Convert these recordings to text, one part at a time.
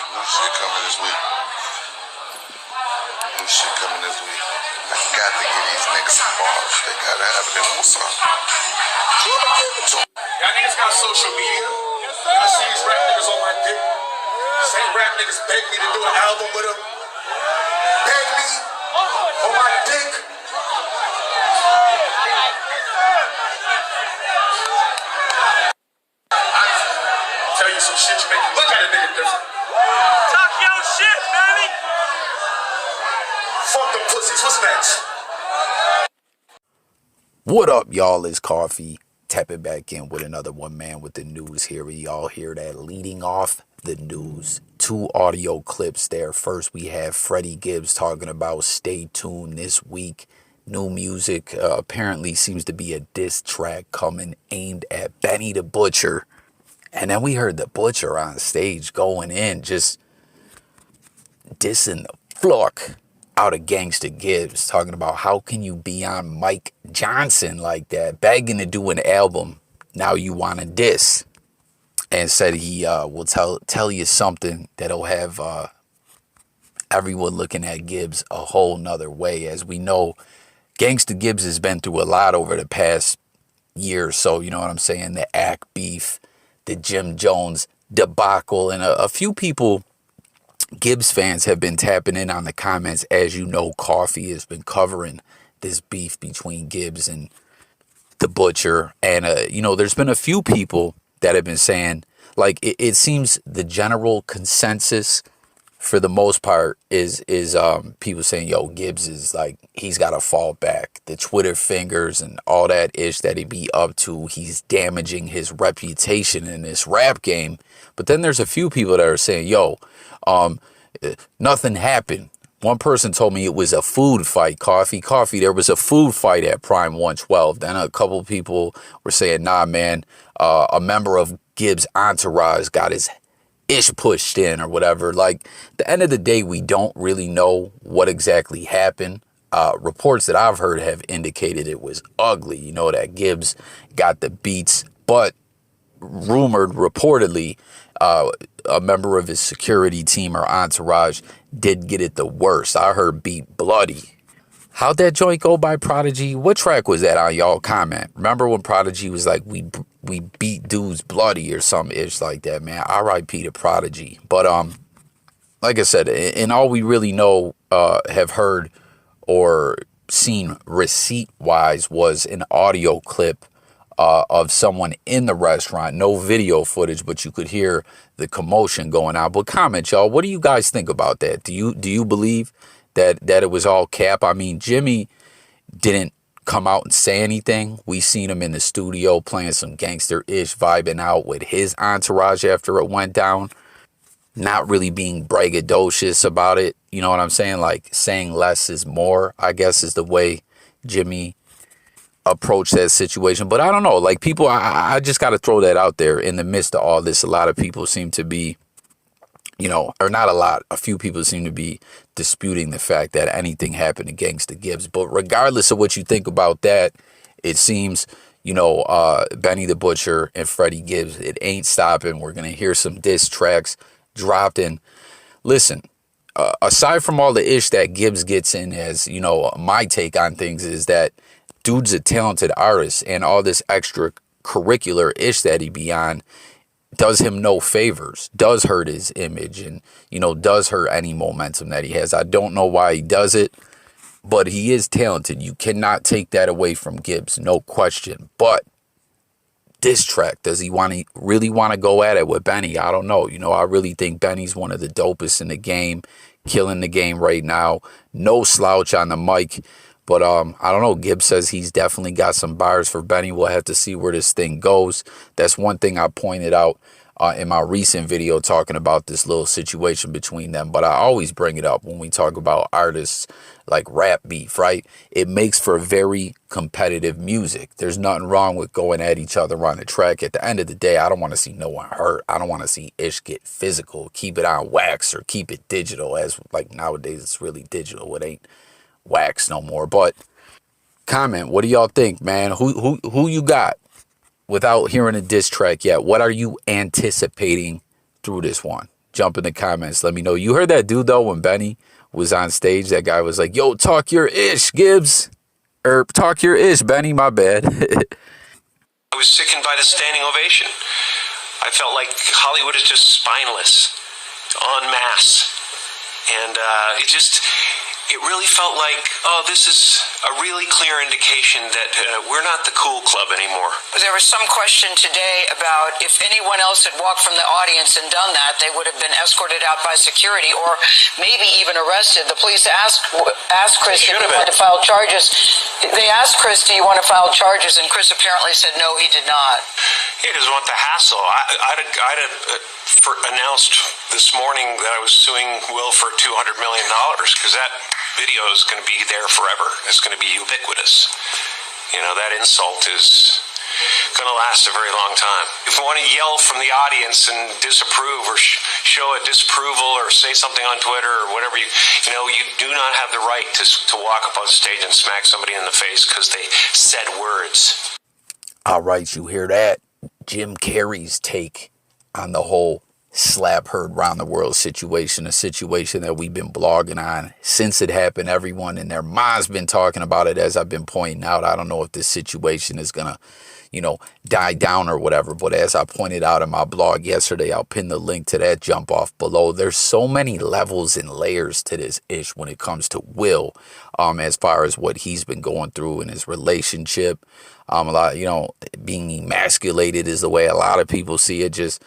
New shit coming this week. New shit coming this week. I got to give these niggas some bars. They gotta have it. They want some. Y'all niggas got social media. I see these rap niggas on my dick. Same rap niggas beg me to do an album with them. Beg me on my dick. I tell you some shit to make you look at a nigga different. Talk your shit, baby. Fuck them pussies. What's next? What up, y'all? It's Coffee. Tapping back in with another one man with the news here. Y'all hear that leading off the news. 2 audio clips there. First, we have Freddie Gibbs talking about stay tuned this week. New music apparently seems to be a diss track coming aimed at Benny the Butcher. And then we heard the Butcher on stage going in, just dissing the flock out of Gangsta Gibbs, talking about how can you be on Mike Johnson like that, begging to do an album, now you want to diss, and said he will tell you something that'll have everyone looking at Gibbs a whole nother way. As we know, Gangsta Gibbs has been through a lot over the past year or so, you know what I'm saying, the Ack beef, the Jim Jones debacle, and a few people, Gibbs fans, have been tapping in on the comments. As you know, Coffee has been covering this beef between Gibbs and the Butcher. And, you know, there's been a few people that have been saying, like, it seems the general consensus for the most part is people saying, yo, Gibbs is like, he's got to fall back. The Twitter fingers and all that ish that he be up to, he's damaging his reputation in this rap game. But then there's a few people that are saying, yo, nothing happened. One person told me it was a food fight. Coffee, there was a food fight at Prime 112. Then a couple of people were saying, nah, man, a member of Gibbs' entourage got his ish pushed in or whatever. Like, at the end of the day, we don't really know what exactly happened. Reports that I've heard have indicated it was ugly, you know, that Gibbs got the beats, but reportedly, a member of his security team or entourage did get it the worst. I heard beat bloody. How'd that joint go by Prodigy? What track was that on, y'all? Comment. Remember when Prodigy was like, we beat dudes bloody or some ish like that, man? R.I.P. to Prodigy. But like I said, and all we really know, have heard or seen receipt wise was an audio clip of someone in the restaurant. No video footage, but you could hear the commotion going on. But comment, y'all. What do you guys think about that? Do you believe that it was all cap? I mean, Jimmy didn't come out and say anything. We seen him in the studio playing some gangster-ish, vibing out with his entourage after it went down. Not really being braggadocious about it. You know what I'm saying? Like, saying less is more, I guess, is the way Jimmy approach that situation. But I don't know, like, people, I just got to throw that out there. In the midst of all this, a lot of people seem to be, you know, or not a lot, a few people seem to be disputing the fact that anything happened to Gangsta Gibbs. But regardless of what you think about that, it seems, you know, Benny the Butcher and Freddie Gibbs, it ain't stopping. We're going to hear some diss tracks dropped in. Listen, aside from all the ish that Gibbs gets in, as, you know, my take on things is that dude's a talented artist, and all this extracurricular ish that he be on does him no favors, does hurt his image, and, you know, does hurt any momentum that he has. I don't know why he does it, but he is talented. You cannot take that away from Gibbs, no question. But this track, does he really want to go at it with Benny? I don't know. You know, I really think Benny's one of the dopest in the game, killing the game right now. No slouch on the mic. But I don't know. Gibbs says he's definitely got some bars for Benny. We'll have to see where this thing goes. That's one thing I pointed out in my recent video talking about this little situation between them. But I always bring it up when we talk about artists like rap beef, right? It makes for very competitive music. There's nothing wrong with going at each other on the track. At the end of the day, I don't want to see no one hurt. I don't want to see ish get physical. Keep it on wax or keep it digital. As like nowadays, it's really digital. It ain't wax no more. But comment, what do y'all think, man? Who you got? Without hearing a diss track yet, what are you anticipating through this one? Jump in the comments. Let me know. You heard that dude, though, when Benny was on stage? That guy was like, yo, talk your ish, Gibbs. Or talk your ish, Benny, my bad. I was sickened by the standing ovation. I felt like Hollywood is just spineless, en masse. And it really felt like, oh, this is a really clear indication that we're not the cool club anymore. There was some question today about if anyone else had walked from the audience and done that, they would have been escorted out by security or maybe even arrested. The police asked Chris if he wanted to file charges. They asked Chris, do you want to file charges? And Chris apparently said no, he did not. He doesn't want the hassle. I'd announced this morning that I was suing Will for $200 million because that video is going to be there forever. It's going to be ubiquitous. You know, that insult is going to last a very long time. If you want to yell from the audience and disapprove or show a disapproval or say something on Twitter or whatever, you do not have the right to walk up on stage and smack somebody in the face because they said words. All right, you hear that? Jim Carrey's take on the whole slap heard round the world situation, a situation that we've been blogging on since it happened. Everyone and their mom's been talking about it, as I've been pointing out. I don't know if this situation is going to, die down or whatever. But as I pointed out in my blog yesterday, I'll pin the link to that jump off below. There's so many levels and layers to this ish when it comes to Will, as far as what he's been going through in his relationship. A lot, being emasculated is the way a lot of people see it. Just,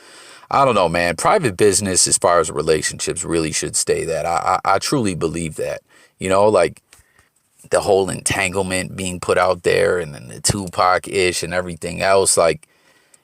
I don't know, man. Private business as far as relationships really should stay that. I truly believe that, like the whole entanglement being put out there and then the Tupac-ish and everything else. Like,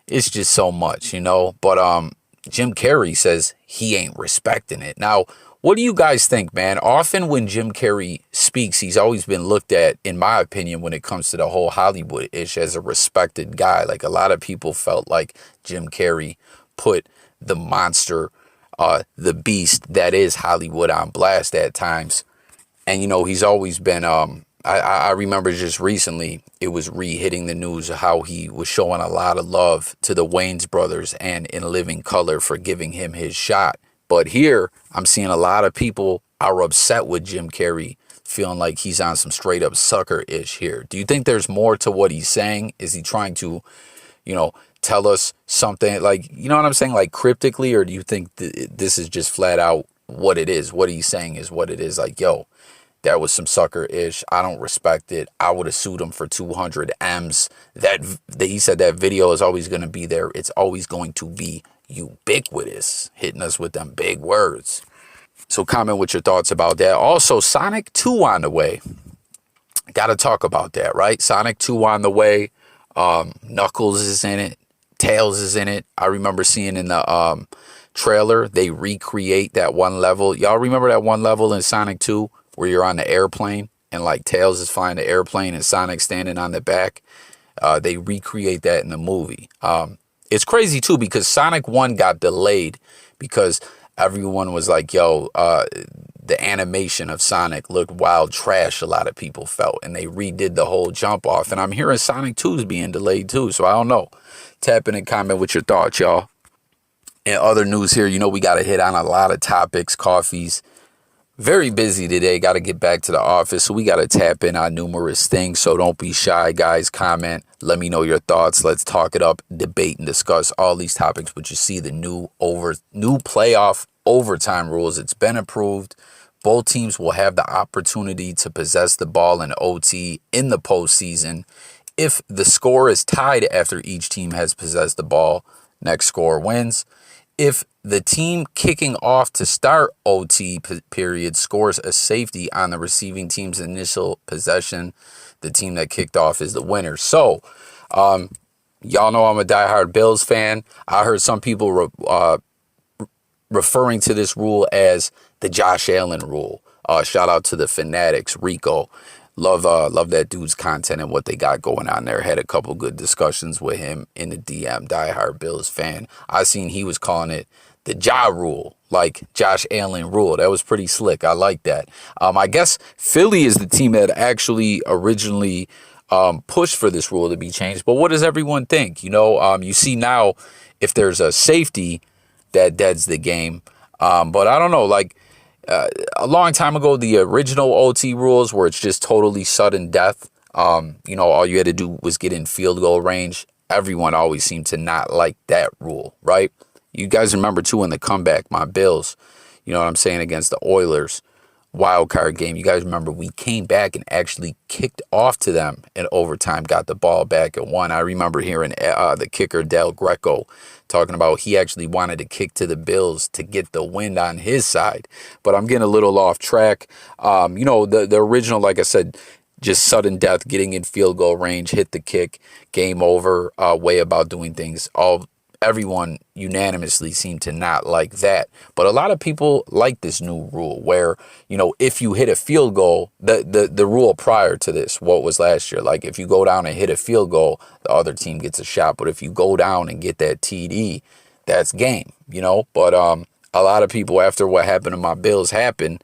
it's just so much, But Jim Carrey says he ain't respecting it. Now, what do you guys think, man? Often when Jim Carrey speaks, he's always been looked at, in my opinion, when it comes to the whole Hollywood-ish, as a respected guy. Like, a lot of people felt like Jim Carrey put the monster, the beast that is Hollywood on blast at times. And, he's always been, I remember just recently, it was re-hitting the news of how he was showing a lot of love to the Wayans brothers and In Living Color for giving him his shot. But here, I'm seeing a lot of people are upset with Jim Carrey, feeling like he's on some straight up sucker-ish here. Do you think there's more to what he's saying? Is he trying to, tell us something, like, you know what I'm saying, like cryptically? Or do you think this is just flat out what it is? What he's saying is what it is. Like, yo, that was some sucker-ish. I don't respect it. I would have sued him for 200 M's. He said that video is always going to be there. It's always going to be ubiquitous, hitting us with them big words. So comment with your thoughts about that. Also, Sonic 2 on the way. Got to talk about that, right? Sonic 2 on the way. Knuckles is in it. Tails is in it. I remember seeing in the trailer, they recreate that one level. Y'all remember that one level in Sonic 2 where you're on the airplane and like Tails is flying the airplane and Sonic standing on the back? They recreate that in the movie. It's crazy, too, because Sonic 1 got delayed because everyone was like, yo, the animation of Sonic looked wild trash, a lot of people felt. And they redid the whole jump off. And I'm hearing Sonic 2 is being delayed, too. So I don't know. Tap in and comment with your thoughts, y'all. In other news here, we got to hit on a lot of topics. Coffee's very busy today. Got to get back to the office. So we got to tap in on numerous things. So don't be shy, guys. Comment. Let me know your thoughts. Let's talk it up, debate, and discuss all these topics. But you see the new playoff overtime rules. It's been approved. Both teams will have the opportunity to possess the ball in OT in the postseason. If the score is tied after each team has possessed the ball, next score wins. If the team kicking off to start OT period scores a safety on the receiving team's initial possession, the team that kicked off is the winner. So, y'all know I'm a diehard Bills fan. I heard some people referring to this rule as the Josh Allen rule. Shout out to the Fanatics, Rico. Love that dude's content and what they got going on there. Had a couple good discussions with him in the DM. Diehard Bills fan. I seen he was calling it the Ja rule, like Josh Allen rule. That was pretty slick. I like that. I guess Philly is the team that actually originally pushed for this rule to be changed. But what does everyone think? You see now, if there's a safety that deads the game, But I don't know, like a long time ago, the original OT rules where it's just totally sudden death. All you had to do was get in field goal range. Everyone always seemed to not like that rule, right? You guys remember too in the comeback, my Bills, you know what I'm saying, against the Oilers wild card game. You guys remember we came back and actually kicked off to them in overtime, got the ball back and won. I remember hearing the kicker Del Greco talking about he actually wanted to kick to the Bills to get the win on his side. But I'm getting a little off track. The original, like I said, just sudden death, getting in field goal range, hit the kick, game over, way about doing things. Everyone unanimously seemed to not like that. But a lot of people like this new rule where, if you hit a field goal, the rule prior to this, what was last year, like if you go down and hit a field goal, the other team gets a shot. But if you go down and get that TD, that's game, But a lot of people, after what happened to my Bills happened,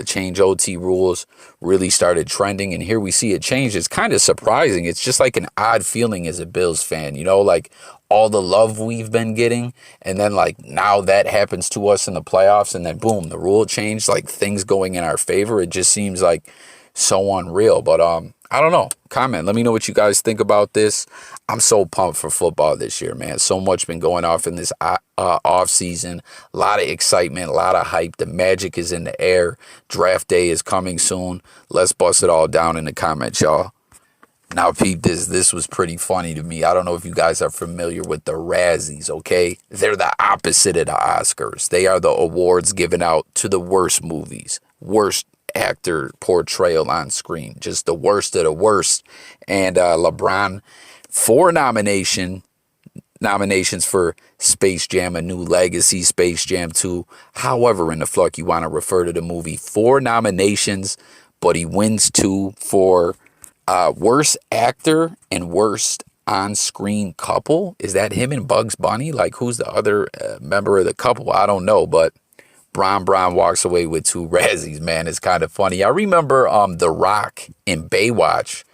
change OT rules really started trending. And here we see it change. It's kind of surprising. It's just like an odd feeling as a Bills fan, like all the love we've been getting. And then like now that happens to us in the playoffs and then boom, the rule changed, like things going in our favor. It just seems like so unreal. But I don't know. Comment. Let me know what you guys think about this. I'm so pumped for football this year, man. So much been going off in this off season. A lot of excitement, a lot of hype. The magic is in the air. Draft day is coming soon. Let's bust it all down in the comments, y'all. Now, Pete, this was pretty funny to me. I don't know if you guys are familiar with the Razzies, okay? They're the opposite of the Oscars. They are the awards given out to the worst movies, worst actor portrayal on screen, just the worst of the worst. And LeBron, 4 nominations for Space Jam: A New Legacy, Space Jam 2. However in the fuck you want to refer to the movie, 4 nominations, but he wins 2 for worst actor and worst on-screen couple. Is that him and Bugs Bunny? Like, who's the other member of the couple? I don't know, but Bron walks away with 2 Razzies, man. It's kind of funny. I remember The Rock in Baywatch,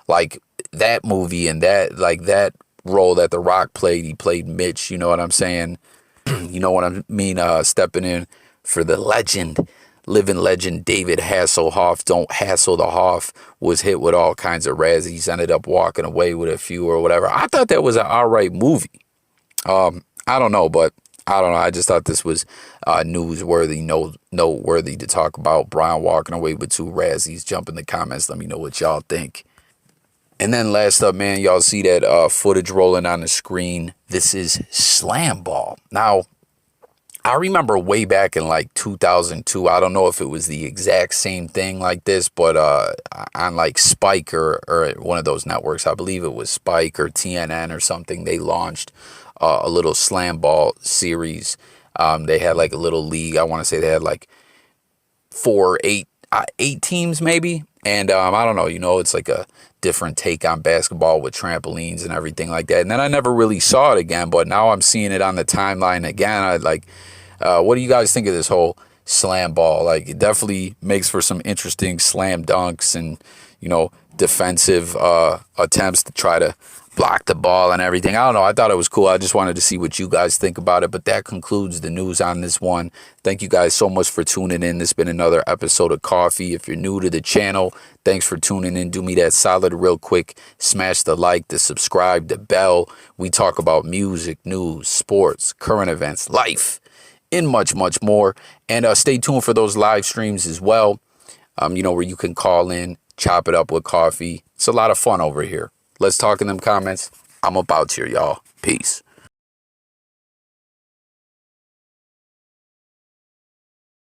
like that movie and that role that The Rock played. He played Mitch, you know what I'm saying? You know what I mean? Stepping in for the living legend David Hasselhoff. Don't hassle the Hoff. Was hit with all kinds of Razzies. Ended up walking away with a few or whatever. I thought that was an alright movie. I don't know, but I don't know. I just thought this was newsworthy, noteworthy to talk about. Brian walking away with 2 Razzies. Jump in the comments. Let me know what y'all think. And then last up, man, y'all see that footage rolling on the screen. This is Slam Ball. Now, I remember way back in like 2002, I don't know if it was the exact same thing like this, but on like Spike or one of those networks, I believe it was Spike or TNN or something, they launched a little Slam Ball series. They had like a little league. I want to say they had like 8 teams maybe. And I don't know, it's like a different take on basketball with trampolines and everything like that. And then I never really saw it again, but now I'm seeing it on the timeline again. What do you guys think of this whole Slam Ball? Like, it definitely makes for some interesting slam dunks and, defensive attempts to try to block the ball and everything. I don't know. I thought it was cool. I just wanted to see what you guys think about it. But that concludes the news on this one. Thank you guys so much for tuning in. This has been another episode of Coffee. If you're new to the channel, thanks for tuning in. Do me that solid real quick. Smash the like, the subscribe, the bell. We talk about music, news, sports, current events, life, and much, much more. And stay tuned for those live streams as well, where you can call in, chop it up with coffee. It's a lot of fun over here. Let's talk in them comments. I'm about here, y'all. Peace.